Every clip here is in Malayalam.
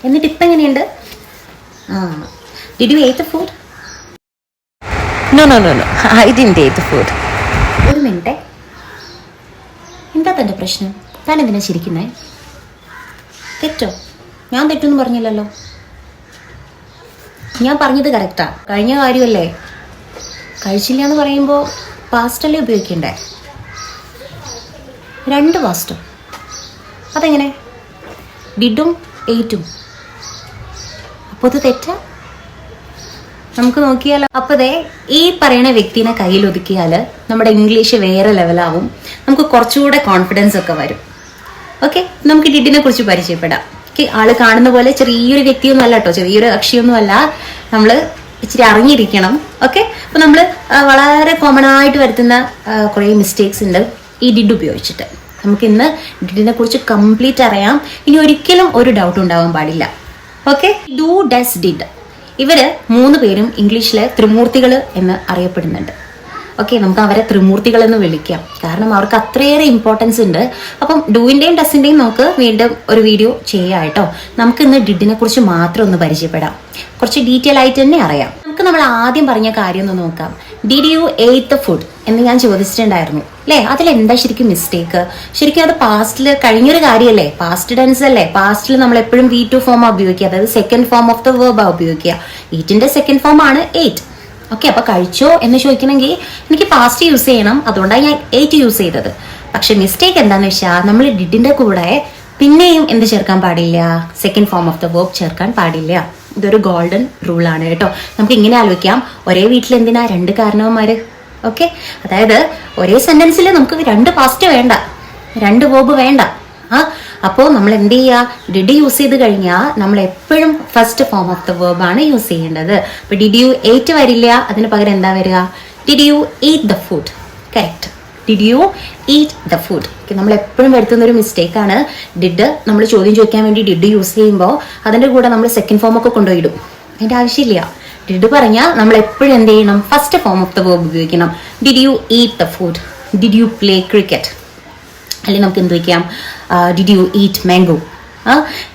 എന്നിട്ട് ഇപ്പം എങ്ങനെയുണ്ട്? Did you eat the food? No. I didn't eat the food. ഒരു മിനിറ്റ്, എന്താ തൻ്റെ പ്രശ്നം? താൻ എന്തിനാ ചിരിക്കുന്നേ? തെറ്റോ? ഞാൻ തെറ്റൊന്നും പറഞ്ഞില്ലല്ലോ. ഞാൻ പറഞ്ഞത് കറക്റ്റാ. കഴിഞ്ഞ കാര്യമല്ലേ. കഴിച്ചില്ല എന്ന് പറയുമ്പോൾ പാസ്റ്റല്ലേ ഉപയോഗിക്കണ്ടേ? 2 പാസ്റ്റോ? അതെങ്ങനെ? ഡിഡും എയ്റ്റും. അപ്പോൾ അത് തെറ്റാ? നമുക്ക് നോക്കിയാലോ. അപ്പോഴേ ഈ പറയുന്ന വ്യക്തിനെ കയ്യിൽ ഒതുക്കിയാൽ നമ്മുടെ ഇംഗ്ലീഷ് വേറെ ലെവലാവും. നമുക്ക് കുറച്ചുകൂടെ കോൺഫിഡൻസ് ഒക്കെ വരും. ഓക്കെ, നമുക്ക് ഡിഡിനെ കുറിച്ച് പരിചയപ്പെടാം. ആള് കാണുന്ന പോലെ ചെറിയൊരു വ്യക്തിയൊന്നും അല്ല കേട്ടോ, ചെറിയൊരു കക്ഷിയൊന്നും അല്ല. നമ്മൾ ഇച്ചിരി അറിഞ്ഞിരിക്കണം. ഓക്കെ, അപ്പൊ നമ്മൾ വളരെ കോമൺ ആയിട്ട് വരുത്തുന്ന കുറേ മിസ്റ്റേക്സ് ഉണ്ട് ഈ ഡിഡ് ഉപയോഗിച്ചിട്ട്. നമുക്ക് ഇന്ന് ഡിഡിനെ കുറിച്ച് കംപ്ലീറ്റ് അറിയാം. ഇനി ഒരിക്കലും ഒരു ഡൗട്ട് ഉണ്ടാവാൻ പാടില്ല. ഓക്കെ, ഡു, ഡസ്, ഡിഡ് ഇവര് 3 പേരും ഇംഗ്ലീഷിലെ ത്രിമൂർത്തികൾ എന്ന് അറിയപ്പെടുന്നുണ്ട്. ഓക്കെ, നമുക്ക് അവരെ ത്രിമൂർത്തികൾ എന്ന് വിളിക്കാം. കാരണം അവർക്ക് അത്രയേറെ ഇമ്പോർട്ടൻസ് ഉണ്ട്. അപ്പം ഡൂവിൻ്റെയും ഡസിൻ്റെയും നമുക്ക് വീണ്ടും ഒരു വീഡിയോ ചെയ്യാം കേട്ടോ. നമുക്ക് ഇന്ന് ഡിഡിനെ കുറിച്ച് മാത്രം ഒന്ന് പരിചയപ്പെടാം. കുറച്ച് ഡീറ്റെയിൽ ആയിട്ട് തന്നെ അറിയാം. നമുക്ക് നമ്മൾ ആദ്യം പറഞ്ഞ കാര്യം ഒന്ന് നോക്കാം. Did you eat the food എന്ന് ഞാൻ ചോദിച്ചിട്ടുണ്ടായിരുന്നു അല്ലേ? അതിലെന്താ ശരിക്കും മിസ്റ്റേക്ക്? ശരിക്കും അത് പാസ്റ്റിൽ കഴിഞ്ഞൊരു കാര്യമല്ലേ, പാസ്റ്റ് ടെൻസ് അല്ലേ. പാസ്റ്റിൽ നമ്മൾ എപ്പോഴും V2 ഫോം ഉപയോഗിക്കുക, അതായത് second form of the verb ഉപയോഗിക്കുക. ഈറ്റിന്റെ സെക്കൻഡ് ഫോം ആണ് എയ്റ്റ്. ഓക്കെ, അപ്പൊ കഴിച്ചോ എന്ന് ചോദിക്കണമെങ്കിൽ എനിക്ക് പാസ്റ്റ് യൂസ് ചെയ്യണം. അതുകൊണ്ടാണ് ഞാൻ എയ്റ്റ് യൂസ് ചെയ്തത്. പക്ഷെ മിസ്റ്റേക്ക് എന്താന്ന് വെച്ചാൽ നമ്മൾ ഡിഡിന്റെ കൂടെ പിന്നെയും എന്ത് ചേർക്കാൻ പാടില്ല? Second form of the verb ചേർക്കാൻ പാടില്ല. ഇതൊരു ഗോൾഡൻ റൂളാണ് കേട്ടോ. നമുക്ക് ഇങ്ങനെ ആലോചിക്കാം, ഒരേ വീട്ടിൽ എന്തിനാ 2 കാരണവന്മാര്? ഓക്കെ, അതായത് ഒരേ സെന്റൻസിൽ നമുക്ക് 2 പാസ്റ്റ് വേണ്ട, 2 വേർബ് വേണ്ട. അപ്പോൾ നമ്മൾ എന്ത് ചെയ്യുക? ഡിഡ് യൂസ് ചെയ്ത് കഴിഞ്ഞാൽ നമ്മൾ എപ്പോഴും first form of the verb ആണ് യൂസ് ചെയ്യേണ്ടത്. അപ്പൊ ഡിഡ് യു എയ്റ്റ് വരില്ല, അതിന് പകരം എന്താ വരിക? Did you eat the food. Correct, did you eat the food. നമ്മൾ എപ്പോഴും വരുത്തുന്ന ഒരു മിസ്റ്റേക്കാണ്. ഡിഡ് നമ്മൾ ചോദ്യം ചോദിക്കാൻ വേണ്ടി ഡിഡ് യൂസ് ചെയ്യുമ്പോൾ അതിന്റെ കൂടെ നമ്മൾ സെക്കൻഡ് ഫോം ഒക്കെ കൊണ്ടുപോയിടും. അതിന്റെ ആവശ്യമില്ല. ഡിഡ് പറഞ്ഞാൽ നമ്മൾ എപ്പോഴും എന്ത് ചെയ്യണം? First form of the verb ഉപയോഗിക്കണം. Did you eat the food? Did you play cricket? അല്ലെങ്കിൽ നമുക്ക് എന്ത് വയ്ക്കാം? Did you eat mango?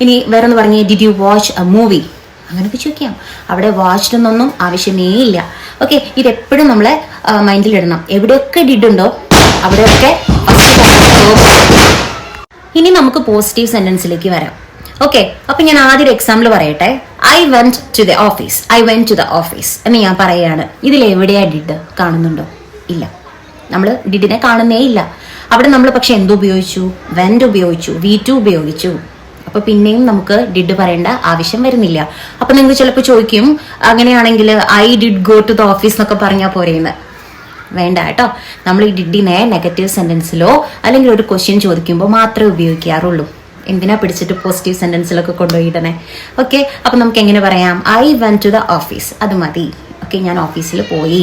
ഇനി വേറെ ഒന്ന് പറഞ്ഞേ, did you watch a movie? അങ്ങനെയൊക്കെ ചോദിക്കാം. അവിടെ വാച്ച്ഡൊന്നും ആവശ്യമേ ഇല്ല. ഓക്കെ, ഇതെപ്പോഴും നമ്മളെ മൈൻഡിലിടണം. എവിടെയൊക്കെ ഡിഡ് ഉണ്ടോ അവിടെയൊക്കെ. ഇനി നമുക്ക് പോസിറ്റീവ് സെന്റൻസിലേക്ക് വരാം. ഓക്കെ, അപ്പൊ ഞാൻ ആദ്യം ഒരു എക്സാമ്പിൾ പറയട്ടെ. I went to the office. I went to the office എന്ന് ഞാൻ പറയുകയാണ്. ഇതിൽ എവിടെയാ ഡിഡ്? കാണുന്നുണ്ടോ? ഇല്ല, നമ്മൾ ഡിഡിനെ കാണുന്നേ ഇല്ല. അവിടെ നമ്മൾ പക്ഷെ എന്ത് ഉപയോഗിച്ചു? വെന്റ് ഉപയോഗിച്ചു, V2 ഉപയോഗിച്ചു. അപ്പൊ പിന്നെയും നമുക്ക് ഡിഡ് പറയേണ്ട ആവശ്യം വരുന്നില്ല. അപ്പൊ നിങ്ങൾക്ക് ചിലപ്പോൾ ചോദിക്കും, അങ്ങനെയാണെങ്കിൽ I did go to the office എന്നൊക്കെ പറഞ്ഞാൽ പോരെയെന്ന്. വേണ്ട കേട്ടോ. നമ്മൾ ഈ ഡിഡിനെ നെഗറ്റീവ് സെന്റൻസിലോ അല്ലെങ്കിൽ ഒരു ക്വസ്റ്റ്യൻ ചോദിക്കുമ്പോൾ മാത്രമേ ഉപയോഗിക്കാറുള്ളൂ. എന്തിനാ പിടിച്ചിട്ട് പോസിറ്റീവ് സെന്റൻസിലൊക്കെ കൊണ്ടുപോയിടണേ? ഓക്കെ, അപ്പൊ നമുക്ക് എങ്ങനെ പറയാം? I went to the office, അത് മതി. ഓക്കെ, ഞാൻ ഓഫീസിൽ പോയി.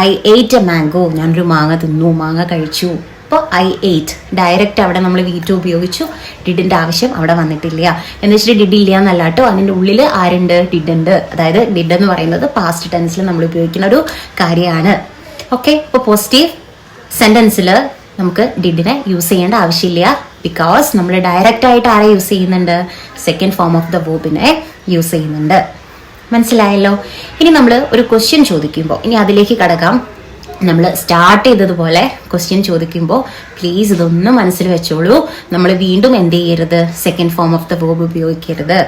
ഐ എയ്റ്റ് എ മാംഗോ, ഞാനൊരു മാങ്ങ തിന്നു, മാങ്ങ കഴിച്ചു. അപ്പോൾ ഐ എയ്റ്റ് ഡയറക്റ്റ് അവിടെ നമ്മൾ V2 ഉപയോഗിച്ചു. ഡിഡിന്റെ ആവശ്യം അവിടെ വന്നിട്ടില്ല. എന്ന് വെച്ചിട്ട് ഡിഡ് ഇല്ല എന്നല്ല കേട്ടോ. അതിൻ്റെ ഉള്ളിൽ ആരുണ്ട്? ഡിഡ് ഉണ്ട്. അതായത് ഡിഡ് എന്ന് പറയുന്നത് പാസ്റ്റ് ടെൻസിൽ നമ്മൾ ഉപയോഗിക്കുന്ന ഒരു കാര്യമാണ്. ഓക്കെ, ഇപ്പോൾ പോസിറ്റീവ് സെന്റൻസിൽ നമുക്ക് ഡിഡിനെ യൂസ് ചെയ്യേണ്ട ആവശ്യമില്ല. ബിക്കോസ് നമ്മൾ ഡയറക്റ്റ് ആയിട്ട് ആരെ യൂസ് ചെയ്യുന്നുണ്ട്? സെക്കൻഡ് ഫോം ഓഫ് ദ വേർബിനെ യൂസ് ചെയ്യുന്നുണ്ട്. മനസ്സിലായല്ലോ? ഇനി നമ്മൾ ഒരു ക്വസ്റ്റ്യൻ ചോദിക്കുമ്പോൾ, ഇനി അതിലേക്ക് കടക്കാം. നമ്മൾ സ്റ്റാർട്ട് ചെയ്തതുപോലെ ക്വസ്റ്റ്യൻ ചോദിക്കുമ്പോൾ പ്ലീസ് ഇതൊന്നും മനസ്സിൽ വെച്ചോളൂ. നമ്മൾ വീണ്ടും എന്ത് ചെയ്യരുത്? Second form of the verb ഉപയോഗിക്കരുത്.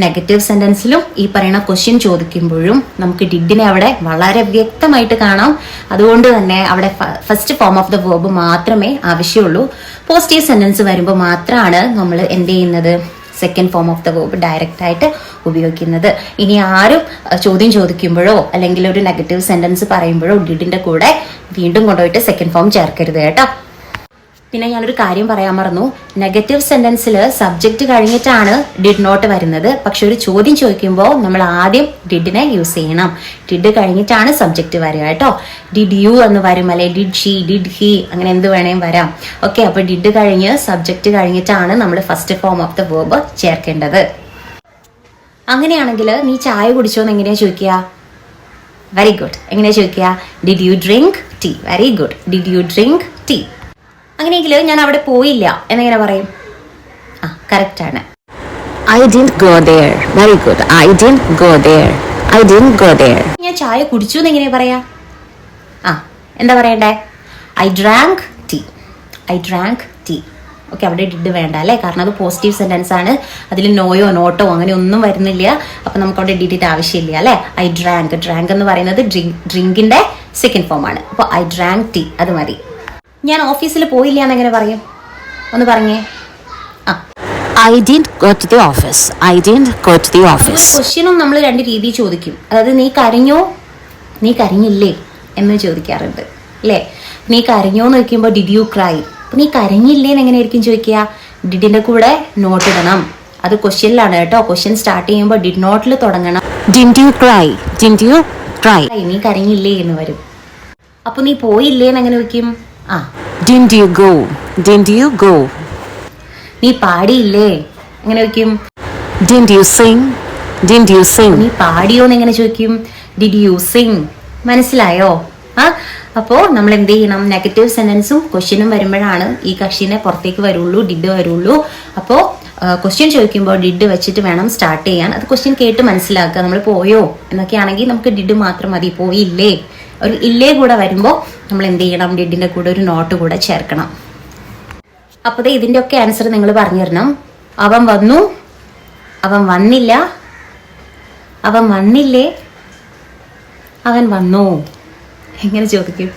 നെഗറ്റീവ് സെന്റൻസിലും ഈ പറയുന്ന ക്വസ്റ്റ്യൻ ചോദിക്കുമ്പോഴും നമുക്ക് ഡിഡിനെ അവിടെ വളരെ വ്യക്തമായിട്ട് കാണാം. അതുകൊണ്ട് തന്നെ അവിടെ first form of the verb മാത്രമേ ആവശ്യമുള്ളൂ. പോസിറ്റീവ് സെന്റൻസ് വരുമ്പോൾ മാത്രമാണ് നമ്മൾ എന്ത് ചെയ്യുന്നത്? Second form of the verb direct ആയിട്ട് ഉപയോഗിക്കുന്നത്. ഇനി ആരും ചോദ്യം ചോദിക്കുമ്പോഴോ അല്ലെങ്കിൽ ഒരു നെഗറ്റീവ് സെന്റൻസ് പറയുമ്പോഴോ ഡിഡിന്റെ കൂടെ വീണ്ടും കൊണ്ടുപോയിട്ട് സെക്കൻഡ് ഫോം ചേർക്കരുത് കേട്ടോ. പിന്നെ ഞാനൊരു കാര്യം പറയാൻ മറന്നു. നെഗറ്റീവ് സെന്റൻസിൽ സബ്ജക്റ്റ് കഴിഞ്ഞിട്ടാണ് ഡിഡ് നോട്ട് വരുന്നത്. പക്ഷെ ഒരു ചോദ്യം ചോദിക്കുമ്പോൾ നമ്മൾ ആദ്യം ഡിഡിനെ യൂസ് ചെയ്യണം. ഡിഡ് കഴിഞ്ഞിട്ടാണ് സബ്ജക്റ്റ് വരിക കേട്ടോ. ഡിഡ് യു എന്ന് വരും, അല്ലെ ഡിഡ് ഷീ, ഡിഡ് ഹി, അങ്ങനെ എന്ത് വേണേലും വരാം. ഓക്കെ, അപ്പൊ ഡിഡ് കഴിഞ്ഞ് സബ്ജക്റ്റ് കഴിഞ്ഞിട്ടാണ് നമ്മൾ first form of the verb ചേർക്കേണ്ടത്. അങ്ങനെയാണെങ്കിൽ നീ ചായ കുടിച്ചോന്ന് എങ്ങനെയാ ചോദിക്കുക? Very good. എങ്ങനെയാ ചോദിക്കുക? Did you drink tea? Very good. Did you drink tea? അങ്ങനെയെങ്കിൽ ഞാൻ അവിടെ പോയില്ല എന്നെങ്ങനെ പറയും? കറക്റ്റ് ആണ്. I didn't go there. Very good. I didn't go there. I didn't go there. ഞാൻ ചായ കുടിച്ചു എന്ന് എങ്ങനെയാ പറയാ? എന്താ പറയണ്ടേ? I drank tea. I drank tea. Okay, അവിടെ ഡിഡ് വേണ്ട അല്ലേ, കാരണം അത് പോസിറ്റീവ് സെന്റൻസ് ആണ്. അതിൽ നോയോ നോട്ടോ അങ്ങനെ ഒന്നും വരുന്നില്ല. അപ്പൊ നമുക്ക് അവിടെ ഡിഡിന്റെ ആവശ്യമില്ല അല്ലേ. ഐ ഡ്രാങ്ക്, ഡ്രാങ്ക് എന്ന് പറയുന്നത് ഡ്രിങ്കിന്റെ സെക്കൻഡ് ഫോം ആണ്. അപ്പോൾ ഐ ഡ്രാങ്ക് ടീ, അത് മതി. ഞാൻ ഓഫീസിൽ പോയില്ല എന്ന് എങ്ങനെ പറയും? ഒന്ന് പറഞ്ഞേ. I didn't go to the office. I didn't go to the office. ക്വസ്റ്റ്യനും നമ്മൾ രണ്ട് രീതിയിൽ ചോദിക്കും. അതായത് നീ കരഞ്ഞോ, നീ കരഞ്ഞില്ലേ എന്ന് ചോദിക്കാറുണ്ട് അല്ലേ. നീ കരഞ്ഞോ എന്ന് ചോദിക്കുമ്പോൾ ഡിഡ് യു ക്രൈ. നീ കരഞ്ഞില്ലേന്ന് എങ്ങനെയായിരിക്കും ചോദിക്കുക? ഡിഡിന്റെ കൂടെ നോട്ട് ഇടണം. അത് ക്വസ്റ്റ്യനിലാണ് കേട്ടോ. ക്വസ്റ്റ്യൻ സ്റ്റാർട്ട് ചെയ്യുമ്പോൾ ഡിഡ് നോട്ടിൽ തുടങ്ങണം. Didn't you cry? Didn't you cry? നീ കരഞ്ഞില്ലേ എന്ന് വരും. അപ്പൊ നീ പോയില്ലേന്ന് എങ്ങനെ വെക്കും? Didn't you go? Didn't you go? നീ പാടിയില്ലേ എങ്ങനെ വെക്കും? Didn't you sing? Didn't you sing? നീ പാടിയോന്ന് എങ്ങനെ ചോദിക്കും? Did you sing. മനസ്സിലായോ? അപ്പോൾ നമ്മൾ എന്ത് ചെയ്യണം? നെഗറ്റീവ് സെന്റൻസും ക്വസ്റ്റ്യനും വരുമ്പോഴാണ് ഈ കക്ഷിനെ പുറത്തേക്ക് വരുള്ളൂ, ഡിഡ് വരുള്ളൂ. അപ്പോൾ ക്വസ്റ്റ്യൻ ചോദിക്കുമ്പോൾ ഡിഡ് വെച്ചിട്ട് വേണം സ്റ്റാർട്ട് ചെയ്യാൻ. അത് ക്വസ്റ്റ്യൻ കേട്ട് മനസ്സിലാക്കുക. നമ്മൾ പോയോ എന്നൊക്കെ ആണെങ്കിൽ നമുക്ക് ഡിഡ് മാത്രം മതി. പോയില്ലേ, ഒരു ഇല്ലേ കൂടെ വരുമ്പോൾ നമ്മൾ എന്ത് ചെയ്യണം? ഡിഡിന്റെ കൂടെ ഒരു നോട്ട് കൂടെ ചേർക്കണം. അപ്പോൾ ഇതിന്റെ ഒക്കെ ആൻസർ നിങ്ങൾ പറഞ്ഞു തരണം. അവൻ വന്നു, അവൻ വന്നില്ല, അവൻ വന്നില്ലേ, അവൻ വന്നോ. എങ്ങനെ ചോദിക്കും?